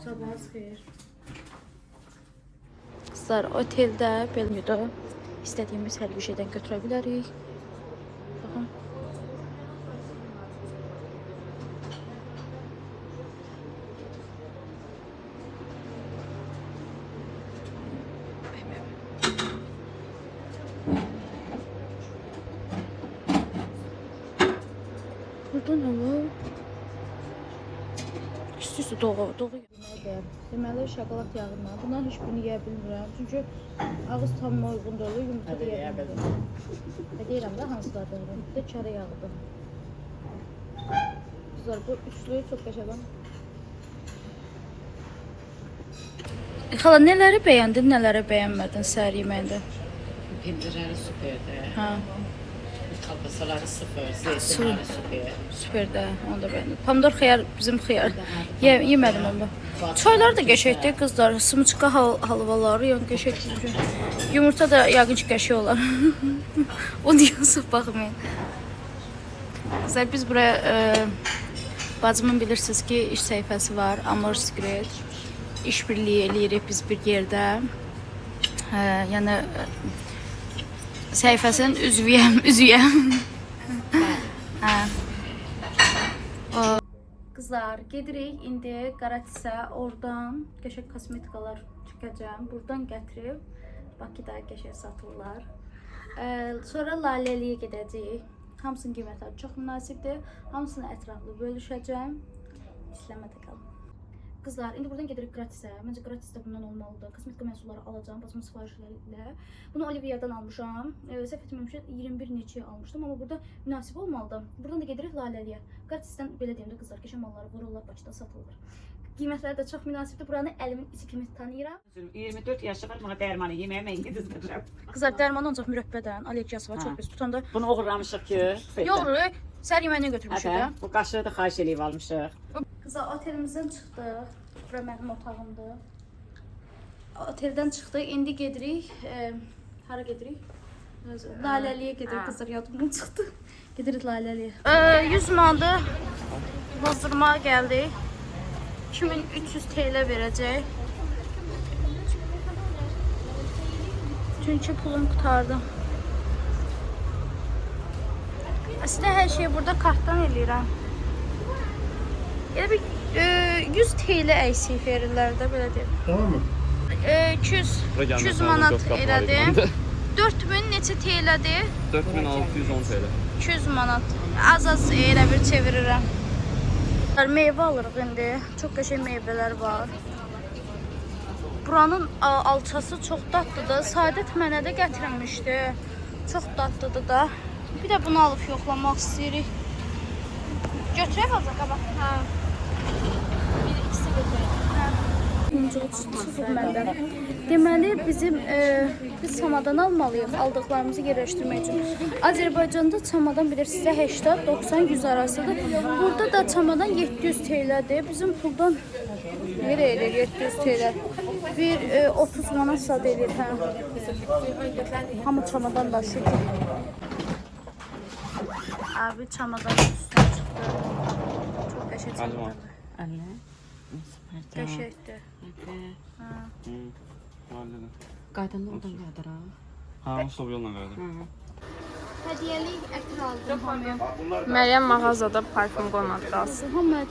Sabahınız xeyir. Qızlar, oteldə belə istədiyimiz hər bir şeydən götürə bilərik. Baxın. Burada nə var? İstəyirsə doğu. Deməli, şokolad yağından. Bundan heç birini yeyə bilmirəm. Çünki ağız tamıma uyğun deyil, yumurta da yeyə bilmirəm. Və deyirəm də hansılardır. Bir də kara yağıdır. Kızlar, bu üçlü çox qəşəng. Xala, nələri bəyəndin, nələri bəyənmədin səhər yeməyində? Pendirləri süperdir. Hə. Kalbasaları sıfır, zeytinləri süper. Süper də, onu da bəyəndim. Pomidor xiyar, bizim xiyar. Yemədim onu. Çaylar da qəşəngdir qızlar. Sımçıqa halvaları yəni qəşəngdir. Yumurta da yəqin ki qəşəng olar. O diyorsa baxmayın. Qızlar, biz buraya bacımın bilirsiniz ki iş səhifəsi var. Amor Secret. İşbirliyi eləyirik biz bir yerdə. Yəni səhifəsinin üzüyəm. Kızlar, gedirik indi Qaratisə, oradan qəşəng kosmetikalar çəkəcəm. Buradan gətirib Bakıda qəşəng satırlar. Sonra Laleliyə gedəcəyik. Hamısının qiymətləri çox münasibdir. Hamısını ətraflı bölüşəcəm. İzləmədə qalın. Kızlar, indi buradan gedirik Qratisə. Məncə Qratisdə bundan olmalıdır. Kosmetika məhsulları alacağım, bacımın sifarişlərlə. Bunu Olivia'dan almışam. Səhv etməmişəm, 21 neçəyə almışdım, amma burada münasib olmalıdır. Buradan da gedirik Laleliyə. Qratisdən belə deyim də qızlar, qəşəng malları vururlar, Bakıda satılır. Qiymətləri də çox münasibdir. Buranı əlimin içi kimi tanıyıram. 24 yaşı var, bana dərmanı yeməyə mən gedəcəm. Qızlar, dərman ancaq mürəbbədən, allergiyası var, çox pis tutanda. Bunu oğurlamışıq ki. Yox, səhər yeməyinə götürmüşük də. Bu qaşığı da xahiş eləyib almışıq. Kızlar, otelimizdən çıxdıq. Bura mənim otağımdır. Oteldən çıxdıq. İndi gedirik. Hara gedirik? Laleliyə gedirik. Kızlar, yadımdan çıxdı. Gedirik Laleliyə. 100 manatı bozdurmağa gəldik. 2300 TL verəcək. Çünki pulum qutardı. Aslında hər şeyi burada kartdan eləyirəm. Elə bir 100 TL əksik verirlər də, belə deyim. Tamam mı? 200 manat elədim. 4000 neçə TL'dir? 4610 TL. 200 manat. Az elə bir çevirirəm. Meyvə alırıq indi. Çox qəşəng meyvələr var. Buranın alçası çox dadlıdır. Saadət mənə də gətirmişdi. Çox dadlıdır da. Bir də bunu alıb yoxlamaq istəyirik. Götürək azaq qabaq. Hə. Bir ikisi götürək. Məndən. Deməli biz çamadan almalıyıq aldıqlarımızı yerləşdirmək üçün. Azərbaycanda çamadan bilirsiniz 80-90 100 arasıdır. Burada da çamadan 700 TL'dir. Bizim puldan nerə edir 700 TL? Bir 30 manat sad edir, hə. Hamı çamadan daşıyır. Abi çamadan üstüne çıxdı. Çox qəşəng çamadan. Anne. Qəşəngdir. Qaydanın oradan qaydır ha. Ha, Mustafa yolla verdim. Hədiyəlik ətir aldım hamıya. Məryəm mağazada parfüm qoymadı qalsın. Muhammed,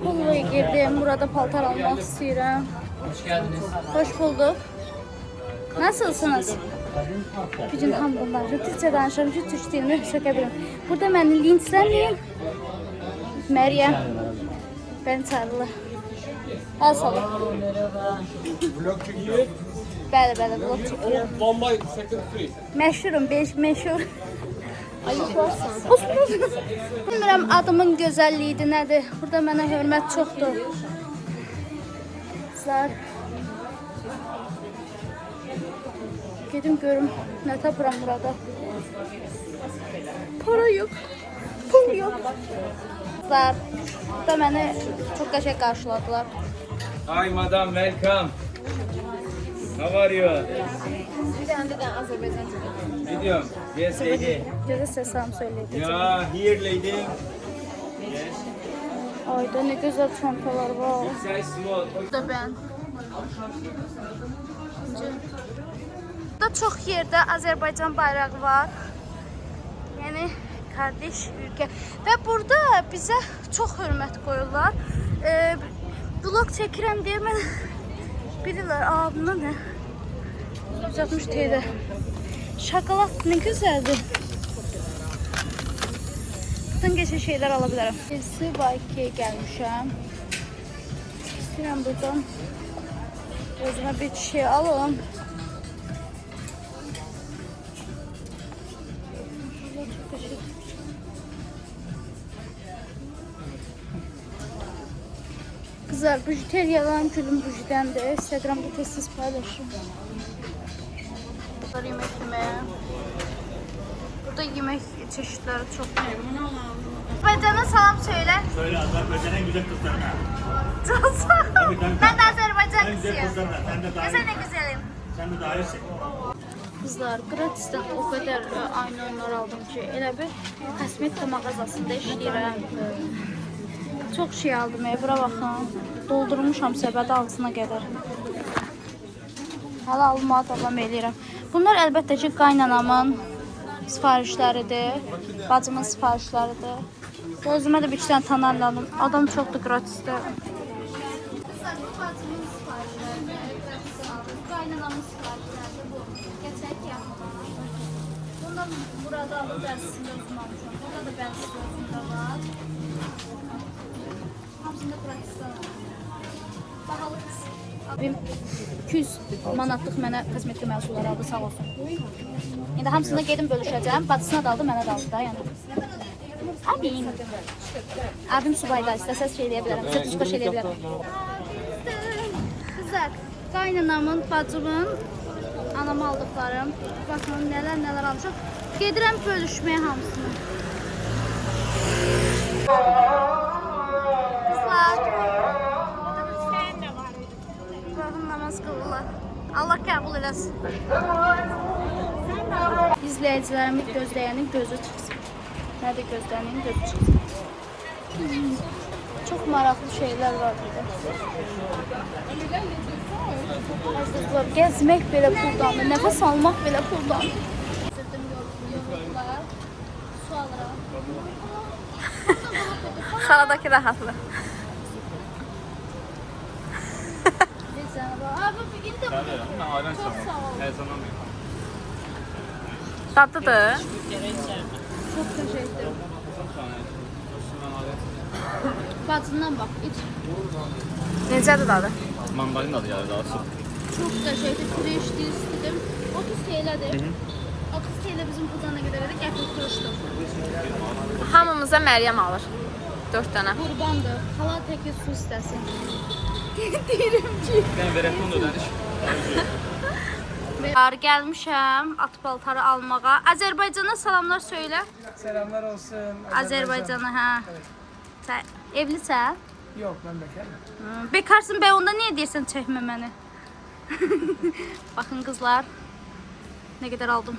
Pulluya girdim. Burada paltar almaq istəyirəm. Hoş geldiniz. Hoş bulduk. Nasılsınız? Bir gün hamdollar. Türkçe danışıyorum. Türk dilini sökebilirim. Burada mən linçlənməyim. Məryəm. Ben çağırlı. Al salın. Vlog çekiyor. Bəli, vlog çekiyorum. Bombay second free. Məşhurum, məşhur. Ayıq varsan. Hoş bulduk. Bilmirəm adımın gözəlliyidir, nədir? Burada mənə hörmət çoxdur. Kızlar. Gedim görüm nə tapıram burada. Para yok. Pul yok. Kızlar. Burada məni çox qəşəng qarşıladılar. Hi madam, welcome. How are you? Medium. Yes, lady. Gözə selam söyləyəcəm. Yeah, here lady. Yes. Ayda ne güzel çantalar var. Size small. Da ben. Burada çox yerdə Azərbaycan bayrağı var. Yəni kardeş ülkə. Və burada bizə çox hörmət qoyurlar. Vlog çəkirəm deyə mən bilirlər. Aa, bunda nə? 160 TL. Şokolad ne güzeldir. Buradan geçen şeyler alabilirim. Birisi Bayke'ye gelmişim. İstəyirəm buradan özümə bir şey alın. Kızlar, bujiteriyaların gülüm bujidəndir. Instagramda tez-tez paylaşırım. Burada yemek yemeye. Burada yemek çeşitleri çok. Azerbaycan'a selam söyle. Söyle Azerbaycan'ın en güzel kızlarına. Çok sağ ol. Ben de Azerbaycan En güzel kızıyım. kızlarına. Sen de Ya dahil. sen de güzelim. Sen de dahilsin. Kızlar, gratisdən o kadar aynı onlar aldım ki, elə bir kosmetika mağazasında işləyirəm. Çok şey aldım, bura baxın. Doldurmuşam səbədə ağzına qədər. Hala almağa davam edirəm. Bunlar əlbəttə ki, qaynanamın sifarişləridir. Bacımın sifarişləridir. Özümə də bir iki dənə tanan aldım. Adam çoxdur gratisdə. Bacımın sifarişləridir. Qaynanamın sifarişləridir. Bu keçək yaxın. Bundan burada alı dərsini özüm almışam. Burada da bəlsi özümdə var. Hamısında gratisdən aldım. Bahalı kız. Abim 200 manatlıq mənə kosmetika məhsulları aldı, sağ olsun. İndi hamısını gedim bölüşəcəm. Bacısına da aldı, mənə də aldı da yəni. Abim. Abim subayda, istəsəz şey eləyə bilərəm. Sertifika şey eləyə bilərəm. Kızlar, qaynanamın, bacımın, anama aldıqlarım. Baxın, nələr almışam. Gedirəm bölüşməyə hamısını. Kızlar. Bakın namaz kılırlar. Allah kabul eləsin. İzləyicilərimin gözləyənin gözü çıxsın. Nədir gözləyənin gözü çıxsın. Çok maraqlı şeyler var burada. Kızlar, gezmək belə puldandır. Nəfəs almaq belə puldandır. Yollar. Su alıram. Xaladakı da haqlı. Abi indi Ayran çok sağ ol. Her zaman bir. Dadlıdır. Çok teşekkür ederim. Bacından bak iç. Necədir dadı? Mandalina da yani daha su. Çok teşekkür fresh değil istedim. 30 TL'dir. 30 TL bizim buradan ne kadar edik? Apple turşdu. Hamımıza Məryəm alır. 4 dənə. Qurbandır. Hala təki su istəsin. Deyirəm ki. Ben verətin ödəniş. Gəlmişəm at paltarı almağa. Azərbaycana salamlar söylə. Selamlar olsun. Azərbaycana, hə. Sən evlisən? Yok ben bekarım. Bekarsın be, onda niyə deyirsən çəkmə məni? Baxın qızlar. Nə qədər aldım.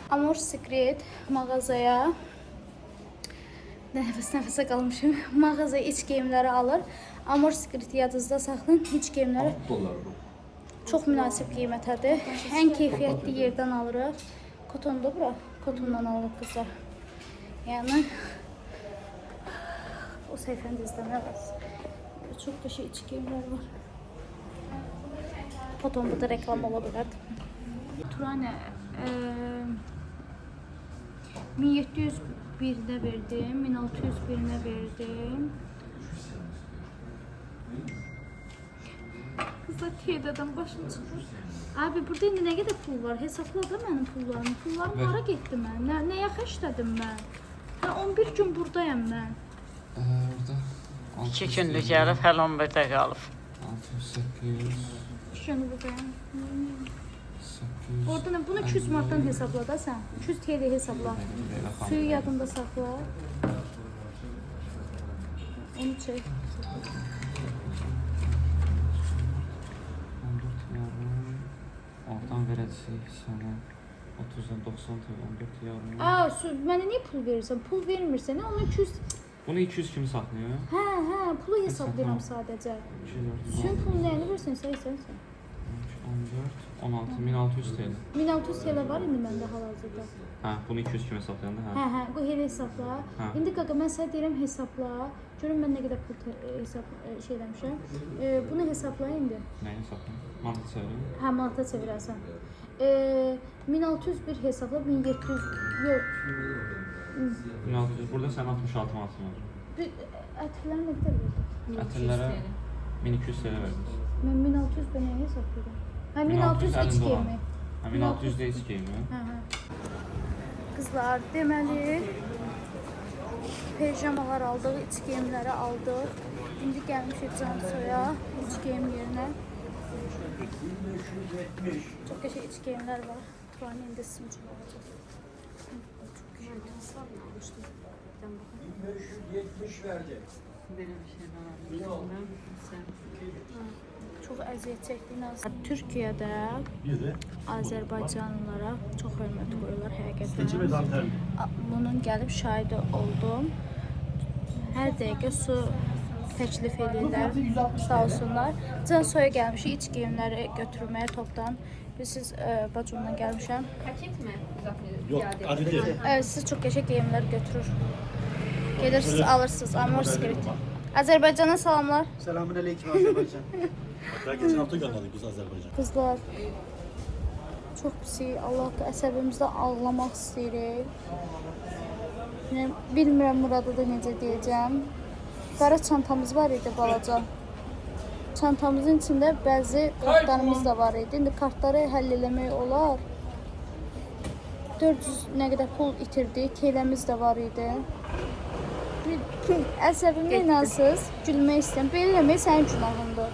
Amor Secret mağazaya nəfəsə qalmışım. Mağazaya iç geyimləri alır. Amor Secret yadınızda saxlayın. İç geyimləri çox münasib qiymətədir. Ən keyfiyyətli yerdən alırıq. Kotonda bura. Kotondan alırıq qızlar. Yəni o səhifəni də izləmək çox qəşəng iç geyimlər var. Potom bu da reklam ola bilər. Turane 1701'də verdim, 1601'nə verdim. Kızlar TD'den başım çıxır. Abi burada indi nə qədər pul var? Hesabla da mənim pullarım. Pullarım hara getdi mən? Nəyə xərclədim mən? 11 gün buradayam mən. Orada 2 günlük gəlib, hələ 11-də qalıb. 600, 800, Şunu buradayam. 800. Oradan bunu 200 manatdan hesabla da sən. 200 TL hesabla. Suyu yadında saxla. Onu çək. 14 yarım. Oradan verəcəyik sənə 30'dan 90 TL 14 yarım. Aa, mənə niyə pul verirsən? Pul vermirsən, onu 200 Bunu 200 kimi saxlayır? Hə, pulu hesablayıram sadəcə. 200, Suyun pulunu nəyini versin, sən? 14, 16, 1600 TL. 1600 TL var indi məndə hal-hazırda. Hə, bunu 200 kimi hesablayanda hə. Hə, bu elə hesabla. Hə. İndi qaqa mən sənə deyirəm hesabla. Görüm mən nə qədər pul şey eləmişəm. Bunu hesabla indi. Nəyi hesablayır? Manat çevirir. Hə, manata çevirərsən. 1600 bir hesabla 1700 yox. 1600. Burada sən 66 manatın var. Bir ətirlər nə qədər verdin? Ətirlərə 1200 TL verdiniz. Mən 1600 bə nəyə hesablayıram? Hə, 1600 iç geyimi. Hə, 1600 də iç geyimi. Hə. Qızlar, deməli pijamalar aldıq, iç geyimləri aldıq. İndi gəlmişik Cansoya iç geyim yerinə. Çox qəşəng iç geyimlər var. Turanı indi sizin üçün alacaq. Çox qəşəng tasarlar almışdım. Çox əziyyət çəkdiyiniz Türkiyədə Azərbaycanlılara çox hörmət qoyurlar həqiqətən. Bunun gəlib şahidi oldum. Hər dəqiqə su təklif edirlər, sağ olsunlar. Cansoya gəlmişik iç geyimləri götürməyə topdan. Siz bacımla gəlmişəm. Yok, adı değil. Siz çox qəşəng geyimlər götürür. Gelirsiniz, alırsınız. Amor Spirit. Azərbaycana salamlar. Selamünaleyküm Azerbaycan. Hatta geçen hafta gönderdik biz Azerbaycan. Qızlar, çox pisik. Allah da əsəbimizdə ağlamaq istəyirik. Bilmirəm burada da necə deyəcəm. Qara çantamız var idi balaca. Çantamızın içində bəzi kartlarımız da var idi. İndi kartları həll eləmək olar. 400 nə qədər pul itirdik. Teləmiz də var idi. Əsəbimdə inansız, gülmək istəyirəm. Belə eləmək sənin günahındır.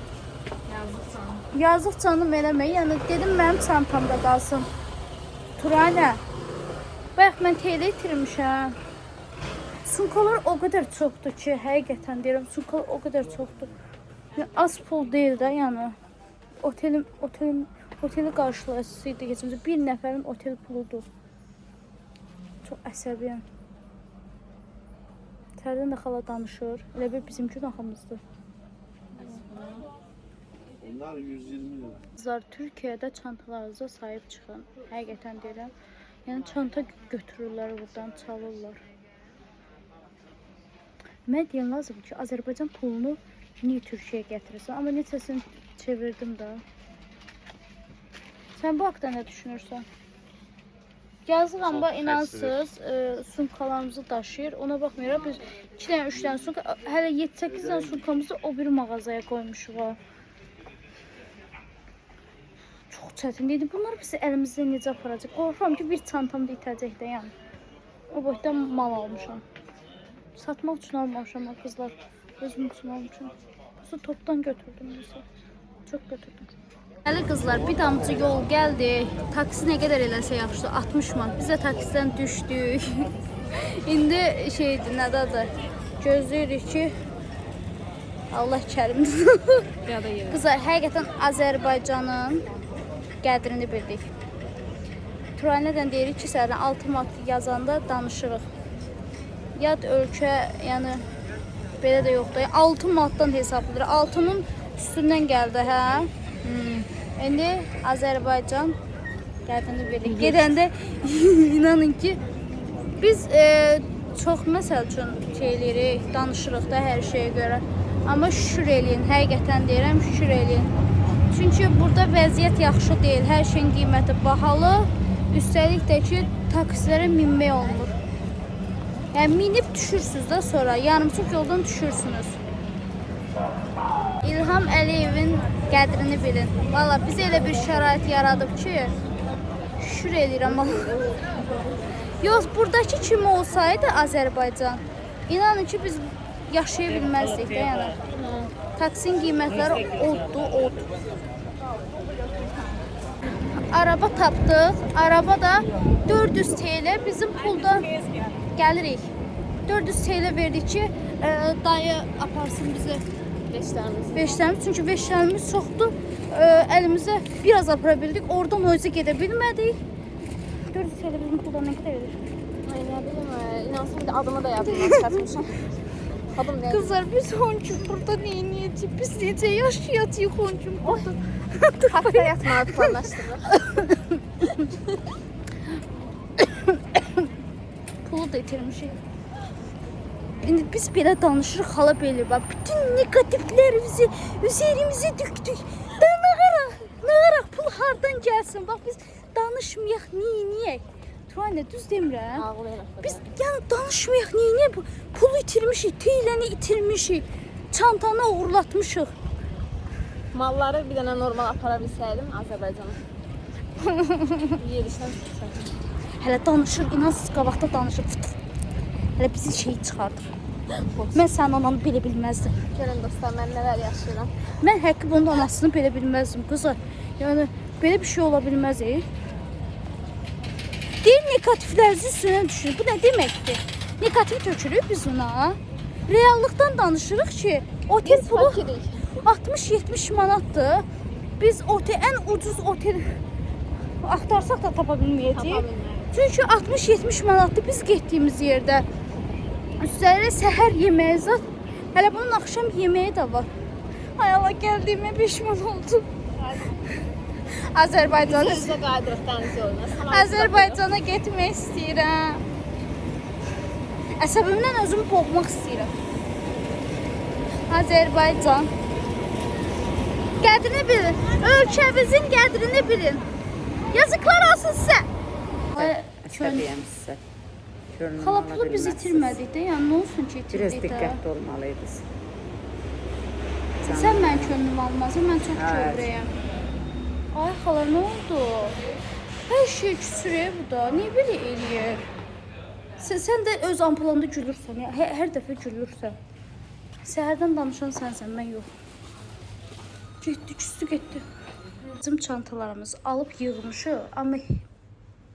Yazıq canım eləmək. Yəni dedim mənim çantamda qalsın. Turanə. Bax mən telə itirmişəm. Sumkalar o qədər çoxdur ki, həqiqətən deyirəm, sumkalar o qədər çoxdur. Yəni, az pul deyil də, yəni. Oteli qarşılayıcısıydı keçimizdə. Bir nəfərin otel puludur. Çox əsəbiyəm. Tərdən də xala danışır. Elə bir bizim günahımızdır. Onlar 120 lira. Qızlar, Türkiyədə çantalarınıza sahib çıxın. Həqiqətən deyirəm. Yəni çanta götürürlər buradan, çalırlar. Mən deyəm lazım ki, Azərbaycan pulunu niyə Türkiyəyə gətirirsən? Amma neçəsini çevirdim də. Sən bu haqda nə düşünürsən? Yazıq amma inansız sumkalarımızı daşıyır. Ona baxmayaraq biz 2 dənə, 3 dənə sumka, hələ 7-8 dənə sumkamızı o bir mağazaya qoymuşuq. Çox çətin deyildi. Bunları biz əlimizdə necə aparacaq? Qorxuram ki, bir çantam da itəcək də yəni. O boyda mal almışam. Satmaq üçün almamışam qızlar. Özüm üçün almışam. Sonra topdan götürdüm bizə. Çox götürdüm. Hələ qızlar, bir damcı yol gəldi. Taksi nə qədər eləsə yaxşıdır? 60 man. Biz də taksidən düşdük. İndi şeydir, nədadır? Gözləyirik ki, Allah kərimdir. Qızlar, həqiqətən Azərbaycanın qədrini bildik. Turanədən deyirik ki, sərdən 6 mat yazanda danışırıq. Yad ölkə, yəni belə də yoxdur. 6 manatdan hesablayır. 6-nın üstündən gəldi, hə? İndi Azərbaycan qədrini bildik. Gedəndə inanın ki, biz çox məsəl üçün şey eləyirik, danışırıq da hər şeyə görə. Amma şükür eləyin, həqiqətən deyirəm, şükür eləyin. Çünki burada vəziyyət yaxşı deyil, hər şeyin qiyməti bahalı. Üstəlik də ki, taksilərə minmək olmur. Yəni minib düşürsünüz də sonra, yarımçıq yoldan düşürsünüz. İlham Əliyevin qədrini bilin. Valla biz elə bir şərait yaradıb ki, şükür edirəm. Yox, buradakı kimi olsaydı Azərbaycan, inanın ki, biz yaşaya bilməzdik də yəni. Taksin qiymətləri oddur, od. Araba tapdıq. Araba da 400 TL bizim pulda gəlirik. 400 TL verdik ki, dayı aparsın bizi. Beşlərimiz. Çünki beşlərimiz çoxdur. Əlimizdə biraz apara bildik. Oradan özü gedə bilmədik. 400 TL bizim pulda nə qədər verir? Ay, nə bilim, inansın bir də adımı da yadımdan çıxartmışam. Adım ne? Kızlar biz 10 gün burada ne edəcəyik? Biz necə yaşayacağıq 10 gün burada? Hafta yatmağı planlaşdırırıq. Pulu da itirmişik. İndi biz belə danışırıq, hala belə bax. Bütün negativlərimizi üzərimizə döktük. Da nağaraq pul hardan gəlsin? Bax biz danışmayaq, niyək? Turanə düz demirəm. Ağlayırıq. Biz yəni danışmayaq, niyək? Pulu itirmişik, tüyləni itirmişik. Çantanı uğurlatmışıq. Malları bir dənə normal apara bilsəydim Azərbaycana. Yerişdən çıxacaq. Hələ danışır, inansız qabaqda danışır. Hələ bizi şey çıxardır. Mən sənin ananı belə bilməzdim. Görün dostlar, mən nələr yaşayıram. Mən həqiqi bunun anasını belə bilməzdim qızlar. Yəni belə bir şey ola bilməz. Deyir negativlərinizi üstünə düşürük. Bu nə deməkdir? Negativ tökürük biz ona. Reallıqdan danışırıq ki, otel Biz pulu fakirik. 60-70 manatdır. Biz otel ən ucuz otel axtarsaq da tapa bilməyəcəyik. Tapa bilmərik. Çünki 60-70 manatdır biz getdiyimiz yerdə. Üstəlik səhər yeməyi zat. Hələ bunun axşam yeməyi də var. Ay Allah, gəldiyimə peşman oldum. Azərbaycan. Bizə qayıdırıq dəniz yoluna. Azərbaycana getmək istəyirəm. Əsəbimdən özümü boğmaq istəyirəm. Azərbaycan. Qədrini bilin. Ölkəmizin qədrini bilin. Yazıklar olsun sizə. Əsəbiyəm sizə. Xala pulu biz itirmədik də, yəni nə olsun ki Biraz itirdik də. diqqətli olmalıydınız. Sən mən könlüm almazsan, mən çox kövrəyəm. Ay xala, nə oldu? Hər şey küsürə bu da. Niyə belə eləyir? Sən də öz ampulanda gülürsən, ya. Hər dəfə gülürsən. Səhərdən danışan sənsən, mən yox. Getdi, küstü getdi. Bizim çantalarımızı alıb yığmışıq, amma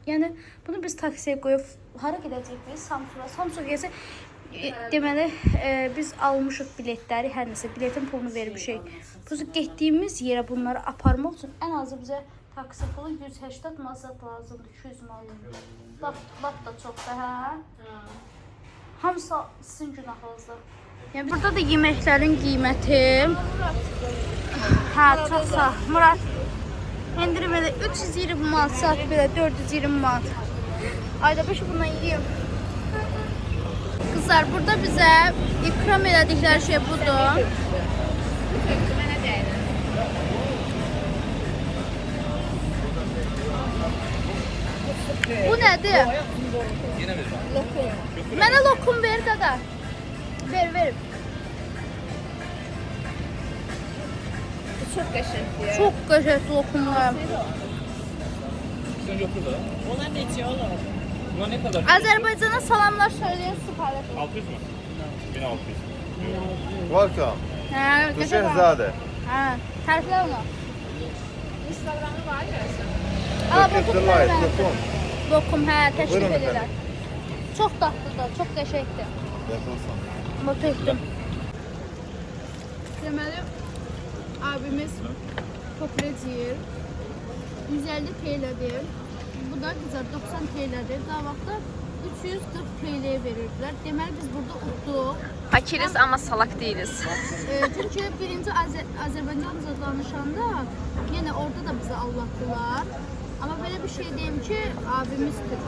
yəni bunu biz taksiyə qoyub hara gedəcəyik biz? Samsun'a. Samsun'a gəlsə deməli biz almışıq biletləri, hər nəsə biletin pulunu vermişik. Biz getdiyimiz yerə bunları aparmaq üçün ən azı bizə taksi pulu 180 manat lazımdır, 200 manat. Lap da çoxdur, hə? Hamısı sizin günahınızdır. Yəni burada da yeməklərin qiyməti. Hə, çox sağ. Murad. Endirim elə 320 manat, saat belə 420 manat. Ayda başı bundan yiyeyim. Kızlar, burada bizə ikram elədikləri şey budur. Bu nədir? Mənə lokum ver qaqa. Ver. Çox qəşəngdir. Çox qəşəng lokumlar. Sen yoktu da. Onlar neçə olur? Bunlar ne kadar? Azərbaycana salamlar söyləyin, sipariş. 600 mü? 1600. Welcome Hə, to qəşəng. Şehzade. Hə, təriflər onu. Instagramı var görsən. Ala bu Turkish Delight, lokum. Lokum, hə, təşrif Buyurun edirlər. Çox dadlıdır, çox qəşəngdir. Yaxınsan. Not etdim. Deməli, abimiz populacıyır. 150 TL'dir. Bu da güzel 90 TL'dir. Daha vaxtda 340 TL'ye verirdilər. Deməli biz burada utduq. Fakiriz amma salak değiliz. Çünki birinci Azərbaycanca danışanda yenə orada da bizi allatdılar. Amma belə bir şey deyim ki, abimiz Türk.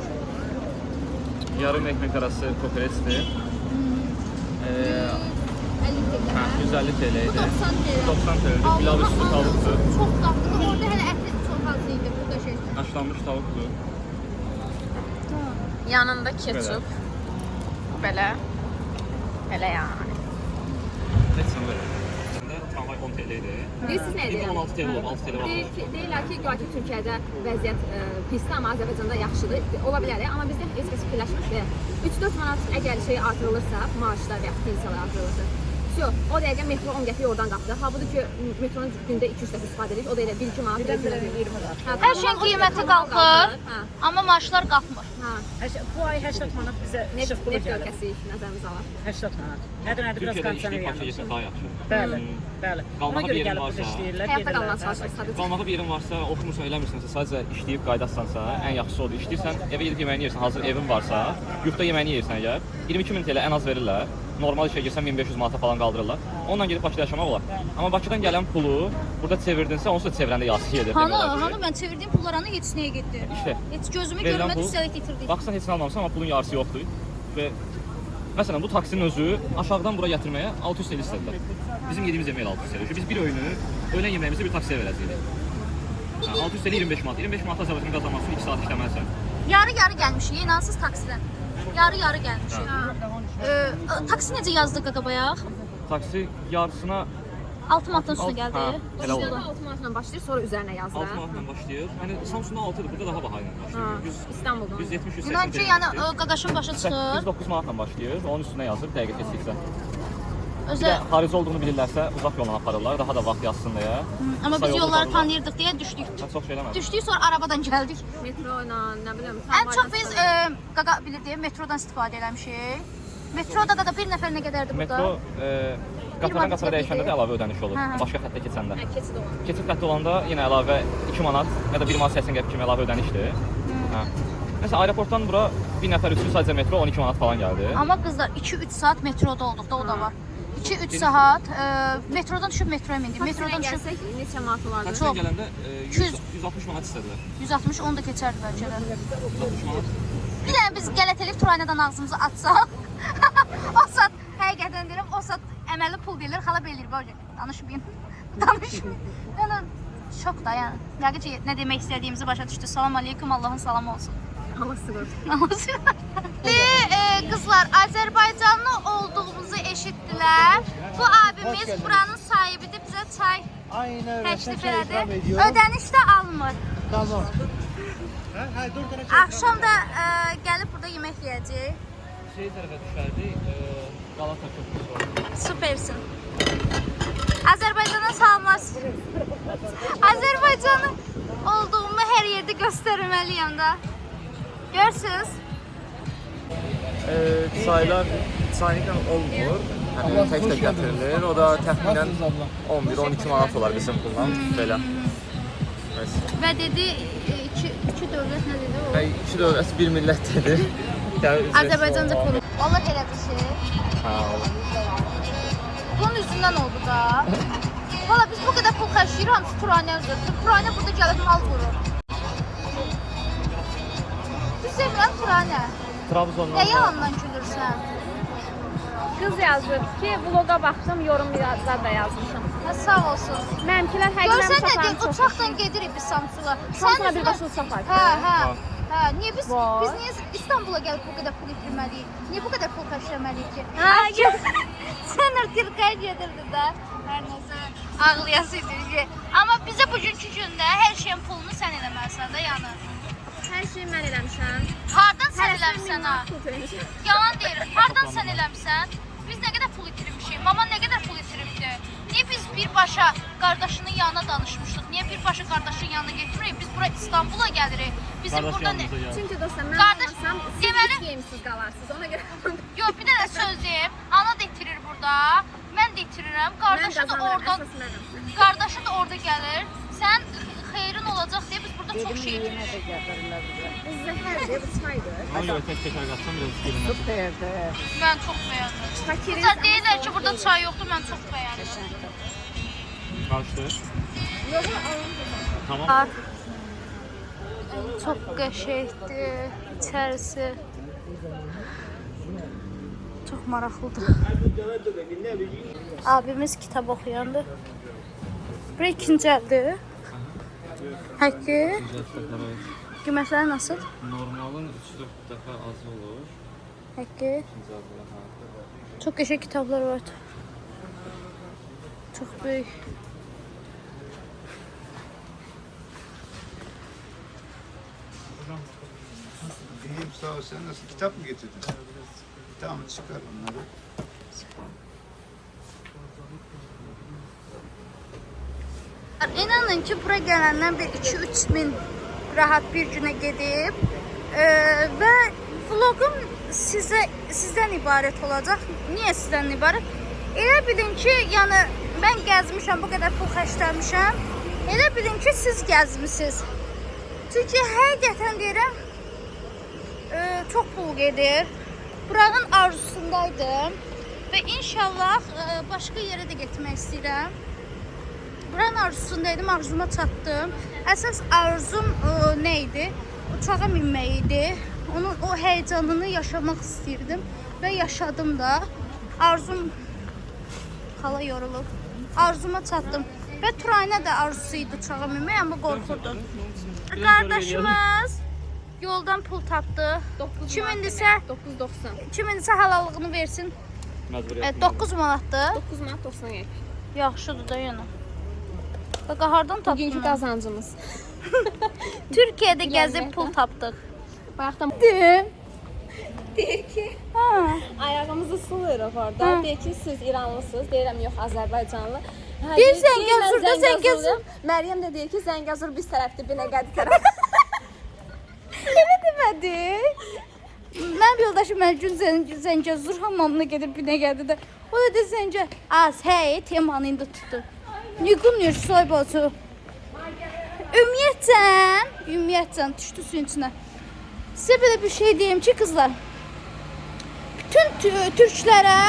Yarım ekmek arası kokoreçti. 50 TL. 150 TL Bu idi. 90 TL. 90 TL. Pilav üstü tavuktu. Çox dadlıdır. Orada hələ əti çox az idi. Bu da şey. Haşlanmış tavuktu. Yanında ketçup. Belə. Belə yəni. Hepsini böyle. Tramvay 10 TL idi. Siz nə deyirəm? 16 TL oldu, 6 TL var. Deyirlər ki, qoy ki, Türkiyədə vəziyyət pisdir, amma Azərbaycanda yaxşıdır. Ola bilər, amma bizdə heç kəs fikirləşmir. 3-4 manat əgər şey artırılırsa, maaşlar və ya pensiyalar artırılırsa, o dəqiqə metro 10 qəpik oradan qalxdı. Halbuki ki, metronun gündə 200 dəfə istifadə edirik. O da elə 1-2 manat. Hər şeyin qiyməti qalxır, amma maaşlar qalxmır. Bu ay 80 manat bizə Neft pulu gəlir. ölkəsi nəzərimizə alır. 80 manat. Nədir biraz Türkiye'de kondisioner işleyip başa yanır. geçse daha yaxşı. Bəli, bəli. Ona Qalmağa bir görə yerin gəlib burada varsa, işləyirlər, Həyatda qalmağa gedirlər. çalışır sadəcə. qalmağa bir yerin varsa, oxumursan, eləmirsənsə, sadəcə işləyib qaydaşsansa, ən yaxşısı odur. İşləyirsən, evə gedib yeməyini yersən, hazır evin varsa, yurtda yeməyini yersən əgər, 22 min TL ən az verirlər. normal işə girsən 1500 manata falan qaldırırlar. Onunla gedib Bakıda yaşamaq olar. Amma Bakıdan gələn pulu burada çevirdinsə, onsuz da çevirəndə yazı gedir. Hanı mən çevirdiyim pullar hanı heç nəyə getdi? İşte. Heç gözümü Verilən görmədi, pul- üstəlik getirdik. Baxsan heç nə almamısan, amma pulun yarısı yoxdur. Və məsələn bu taksinin özü aşağıdan bura gətirməyə 600 TL istədilər. Bizim yediyimiz yemək 600 TL. Biz bir öğlən yeməyimizi bir taksiyə verəcəyik. 600 TL 25 manat. 25 manat Azərbaycan qazanmaq üçün 2 saat işləməlisən. Yarı-yarı gəlmişik, inansız taksidən. Yarı-yarı gəlmişik. Taksi necə yazdı qaqa bayaq? Taksi yarısına 6 manatın üstünə gəldi. Elə oldu. 6 manatla başlayır, sonra üzərinə yazdı. 6 manatla başlayır. Yəni Samsunda 6-dır, burada daha baha ilə başlayır. İstanbuldan. 170 180. İnan ki, yəni qaqaşın başa çıxır. 109 manatla başlayır. Onun üstünə yazır, dəqiq keçirsə. Bir Özə də xarici olduğunu bilirlərsə, uzaq yolla aparırlar, daha da vaxt yazsın deyə. amma biz Sayı yolları oldu tanıyırdıq deyə düşdük. Mən çox şey eləmədim. Düşdük, sonra arabadan gəldik. Metro ilə, nə bilim, Ən çox biz qaqa bilirdik, metrodan istifadə eləmişik. Metroda qaqa bir nəfər nə qədərdir burada? Metro qatardan qatara dəyişəndə də əlavə ödəniş olur. Hə, hə. Başqa xəttə keçəndə. keçid olan. Keçid xətti olanda yenə əlavə 2 manat ya da 1 manat 80 qəpik kimi əlavə ödənişdir. Hə. Məsələn, aeroportdan bura bir nəfər üçün sadəcə metro 12 manat falan gəldi. Amma qızlar 2-3 saat metroda olduqda o da var. 2-3 saat metrodan düşüb metroya mindik. Metrodan düşüb Gəlsək neçə manat olardı? Taksidən gələndə 200 160 manat istədilər. 160 onu da keçərdi bəlkə də. 160 manat. Bir dənə biz qələt elib Turaynadan ağzımızı açsaq. O saat həqiqətən deyirəm, o saat əməlli pul deyirlər, xala belə eləyir böyle. Danışmayın. Danışmayın. Yəni şok da yəni. Yəqin ki nə demək istədiyimizi başa düşdü. Salam aleykum, Allahın salamı olsun. Allah sığır. Qızlar, Azərbaycanlı olduğumuzu eşitdilər. Bu abimiz buranın sahibidir, bizə çay təklif elədi. Ödəniş də almır. Tamam. Axşam da gəlib burada yemək yeyəcək. Şey tərəfə düşərdik, Qalata köprüsü var. Süpersin. Azərbaycana salamlar. Azərbaycanlı olduğumu hər yerdə göstərməliyəm də. Görürsünüz? Çaylar çayla olmur. Hani tek tek getirilir. O da təxminən 11-12 manat olar bizim pulla. Belə. Və dedi iki dövlət nə dedi o? 2 dövlət, bir millət dedi. Azərbaycanca konuş. Vallahi elə bir şey. Ha, olur. Bunun yüzündən oldu da. Valla biz bu qədər pul xərcləyir, hamısı Turaniya üzrə. Turaniya burada gəlib mal vurur. Biz demirəm Turaniya. Trabzondan. Nə yalandan gülürsən? Qız yazıb ki, vloqa baxdım, yorumlarda da yazmışam. Ha, sağ olsun. Mənimkilər həqiqətən Görsən uşaqların nə çox uçaqdan gedirik biz Samsun'a. Samsun'a birbaşa uçaq var. Hə. Niyə biz Var. niyə İstanbula gəlib bu qədər pul itirməliyik? Niyə bu qədər pul xərcləməliyik ki? Sən Türkiyə gedirdin də. Hər nəsə ağlayasıydın ki. Amma bizə bugünkü gündə hər şeyin pulunu sən eləməlisən də yəni. Hər şeyi mən eləmişəm. Hardan sən eləmisən ha? Pul vermişəm. Yalan deyirəm. Hardan sən eləmisən? Biz nə qədər pul itirmişik? Mama nə qədər pul itiribdi? Niyə biz birbaşa qardaşının yanına danışmışdıq? Niyə birbaşa qardaşının yanına getmirik? Biz bura İstanbula gəlirik. Bizim Qardaş burada nə? yanımıza gəldi. Çünki dostlar, mən Qardaş, olmasam, siz deməli- hiç yemsiz qalarsınız. Ona görə Yox, bir dənə söz deyim. Ana da itirir burada. Mən də itirirəm. mən Qardaşı da qazanıram, oradan, əsas mənəm. qardaşı da orada gəlir. Sən xeyrin olacaq deyə biz burada çox şey itiririk. Bu zəhərdir, bu çaydır. Ona görə tək təkər qaçsam biraz görünür. Mən çox bəyəndim. Fakirin Qızlar deyirlər ki, burada çay yoxdur. Mən çox bəyəndim. Qarışdır. Tamam. Çox qəşəngdir içərisi. Çox maraqlıdır. Abimiz kitab oxuyandır. Bura ikinci əldir. Həki. Qiymətləri nasıl? Normalın 3-4 dəfə az olur. Həki. Çox qəşəng kitablar var. Çox böyük. İyiyim sağ ol. Sen nasıl? Kitap mı getirdin? Tamam çıkar onları. İnanın ki, bura gələndən bir 2-3 min rahat bir günə gedib və vlogum sizdən ibarət olacaq. Niyə sizdən ibarət? Elə bilin ki, yəni mən gəzmişəm, bu qədər pul xərcləmişəm. Elə bilin ki, siz gəzmisiniz. Çünki həqiqətən deyirəm, çox pul gedir. Buranın arzusundaydım. Və inşallah başqa yerə də getmək istəyirəm. Buranın arzusundaydım, arzuma çatdım. Əsas arzum nə idi? Uçağa minmək idi. Onun o həyəcanını yaşamaq istəyirdim və yaşadım da. Arzum hala yorulub. Arzuma çatdım. Və Turayna da arzusu idi uçağa minmək, amma qorxurdu. Qardaşımız yoldan pul tapdı. Kimindirsə halallığını versin. 9 manatdır. 9 manat 90 qəpik. Yaxşıdır da yana. Bax, hardan tapdın? Bugünkü qazancımız. Türkiyədə gəzib pul tapdıq. Bayaqdan deyir ki, ayağımızı suluyoruz orada. Deyir ki, siz İranlısınız. Deyirəm, yox, Azərbaycanlı. Bir Zəngəzurda Zəngəzur. Məryəm də deyir ki, Zəngəzur biz tərəfdir, Binəqədi tərəf. Elə demədi. Mənim yoldaşım hər gün Zəngəzur hamamına gedib Binəqədidə. O da de Zəngə az, hey, temanı indi tutdu. Niqun soybozu. Ümumiyyətcən düşdü suyun içinə. Sizə belə bir şey deyim ki, qızlar. Bütün türklərə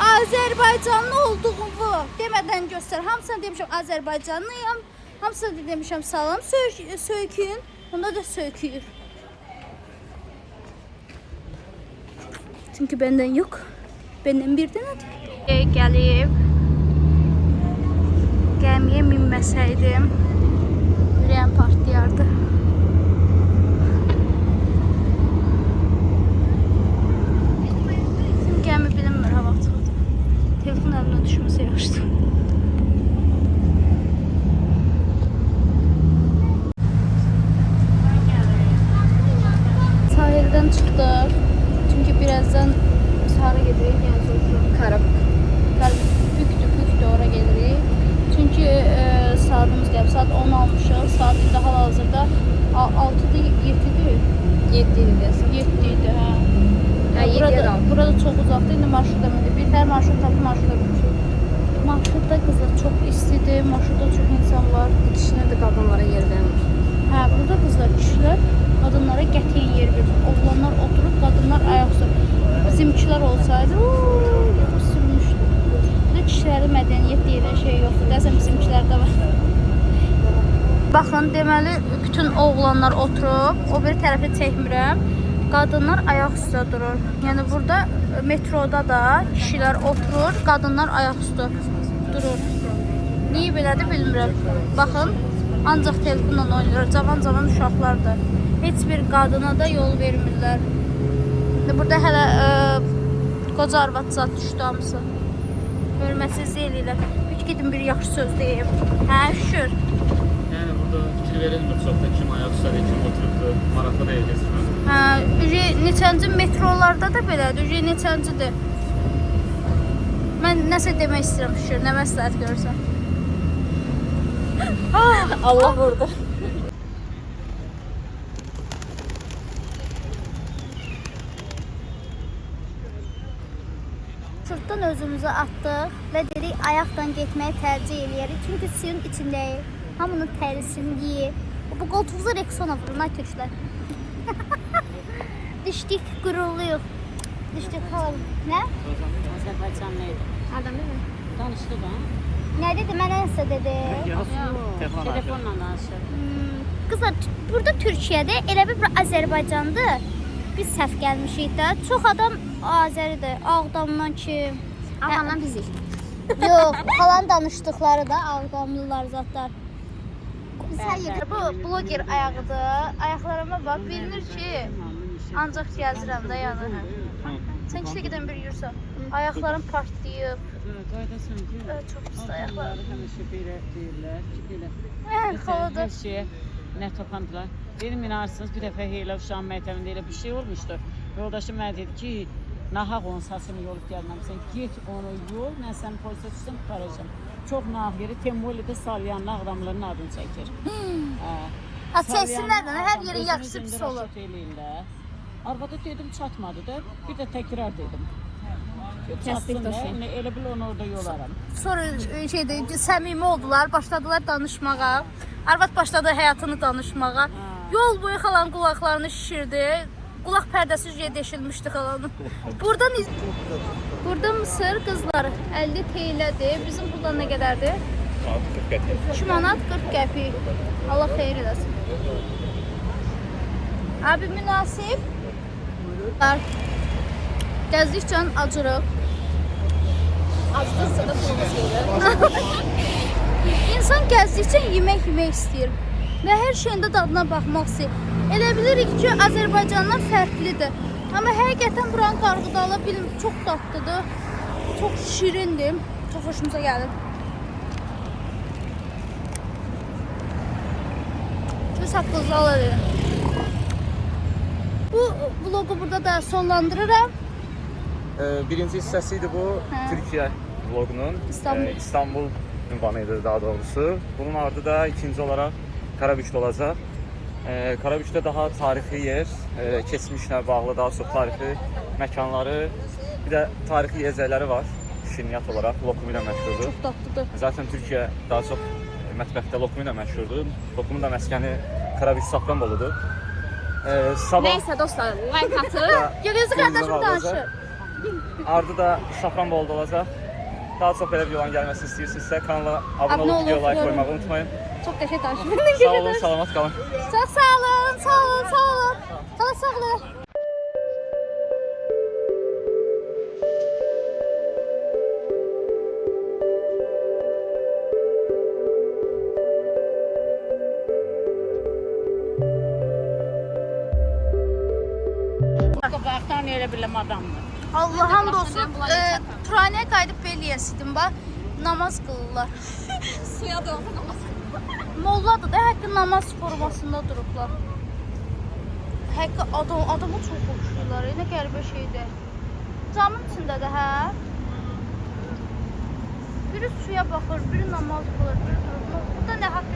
Azərbaycanlı olduğumu demədən göstər. Hamısına demişəm Azərbaycanlıyam. Hamısına da demişəm salam söyküyün. Onda da söyküyür. Çünki bəndən yox. Bəndən bir dənədir. Gəlib. Gəmiyə minməsəydim ürəyim partlayardı. Bizim gəmi bilinmir hava çıxdı. Telefon əlimə düşməsə yaxşıdır. Sahildən çıxdıq. Çünki birazdan sarı gedirik. Büktü ora gedirik. Çünki saatimiz gəlib. Saat 10 almışıq. Saat indi hal-hazırda 6-dır, 7-dir. 7 idi, hə. Burada çox uzaqdır. İndi marşrutda mindik. Bir tər marşrut tapıb marşrutda binmişik. Marşrutda qızlar çox istidir. Marşrutda çox insan var. Kişilər də qadınlara yer vermir. Hə, burada qızlar, kişilər qadınlara qətiyyən yer verir. Oğlanlar oturub, qadınlar ayaq sürür. Bizimkilər olsaydı, sürmüşdü. Burada kişiləri mədəniyyət deyilən şey yoxdur. Dəzən bizimkilərdə var. Baxın, deməli, bütün oğlanlar oturub, o bir tərəfi çəkmirəm. Qadınlar ayaq üstə durur. Yəni burada metroda da kişilər oturur, qadınlar ayaq üstə durur. Niyə belədir bilmirəm. Baxın, ancaq telefonla oynayır. Cavan uşaqlardır. Heç bir qadına da yol vermirlər. Burada hələ qoca arvad zat düşdü hamısı. Hörmətsiz eləyirlər. Üç gedin bir yaxşı söz deyim. Hə, şükür. Yəni burada fikir verilmir çox da kim ayaq üstədir, kim oturubdur. Maraqlı deyil keçmir. Hə, neçənci metrolarda da belədir. Neçəncidir. Mən nəsə demək istəyirəm şükür. Nə məsləhət görürsən? Allah vurdu. Sırtdan özümüzü atdıq və dedik ayaqdan getməyi tərcih eləyərik. Çünki suyun içindəyik. Hamının tərisini yeyir. Bu qoltuğuza Rexona vurun, ay türklər. Düşdük, qürurluyuq. Düşdük, xalam. Nə? Azərbaycanlıydı. Adam değil mi? Danışdı da. Nə dedi? Mənə nəsə dedi. Telefonla danışır. Qızlar, burada Türkiyədə elə bir Azərbaycandır. Biz səhv gəlmişik də. Çox adam Azəridir. Ağdamdan ki. Ağdamdan bizik. Yox, xalan danışdıqları da Ağdamlılar zatlar. Bu bloger ayağıdır. Ayaqlarıma bax, bilinir ki, ancaq gəzirəm də yəni. Sən kilə gedən bir yürürsən. Ayaqlarım partlayıb. Çox pis ayaqlarım. Həmişə belə deyirlər ki, belə. Xaladır. Hər şeyə nə topandılar. Dedim, inarsınız, bir dəfə Heylə uşağın məktəbində elə bir şey olmuşdu. Yoldaşım mənə dedi ki, nahaq onun sasını yolub gəlməmsən, get onu yol, mən səni polisə tutsan tutaracam. Çox nahaq yeri Temoli'də Salyanlı Ağdamların adını çəkir. Çəksinlər də, hər yerin yaxşısı pis olur. Arvada dedim, çatmadı da, bir də təkrar dedim. Kəsdik daşıyım. Elə bil onu orada yolarım. Sonra səmimi oldular, başladılar danışmağa. Arvad başladı həyatını danışmağa. Yol boyu xalan qulaqlarını şişirdi. qulaq pərdəsi üzrə deşilmişdi xalanın. Burada mısır qızları 50 TL'dir. Bizim pullar nə qədərdir? 2 manat 40 qəpik. Allah xeyir eləsin. Abi münasib. Gəzdikcə acırıq. Acıdırsa da pulumuz gelir. İnsan gəzdikcə yemək istəyir və hər şeyində dadına baxmaq istəyir. Elə bilirik ki, Azərbaycandan fərqlidir. Amma həqiqətən buranın qarğıdalı çox dadlıdır, çox şirindir, çox xoşumuza gəlir. Öz haqqınızı alıram. Bu vlogu burada da sonlandırıram. Birinci hissəsi idi bu, Türkiyə vlogunun. İstanbul ünvanıydı daha doğrusu. Bunun ardı da ikinci olaraq Karabükdə olacaq. Karabükdə daha tarixi yer, keçmişlə bağlı daha çox tarixi məkanları, bir də tarixi yiyəcəkləri var. Şirniyyat olaraq lokumu ilə məşhurdur. Çox dadlıdır. Zaten Türkiyə daha çox mətbəxdə lokumu ilə məşhurdur. Lokumun da məskəni Karabük Safranboludur. Neyse dostlar, like atın. Geliyorsun kardeşim danışır. Ardı da Safranbolu'da olacaq. Daha çox belə videoların gəlməsini istəyirsinizsə kanala abunə olub video like qoymağı unutmayın. Çok teşekkür ederim. Sağ olun, salamat qalın. Çok sağ olun, sağ olun, sağ olun. Sağ olun. Qabaqdan elə biləm adamdır. Allah hamdolsun. Turanəyə qayıdıb beliyəsidim bax. Namaz qılırlar. Suya doğru namaz. Molladır da həqiqi namaz formasında durublar. Həqiqi adamı çox xoşlayırlar. Nə qəribə şeydir. Camın içində də hə. Biri suya baxır, biri namaz qılır, biri durur. Burada nə haqq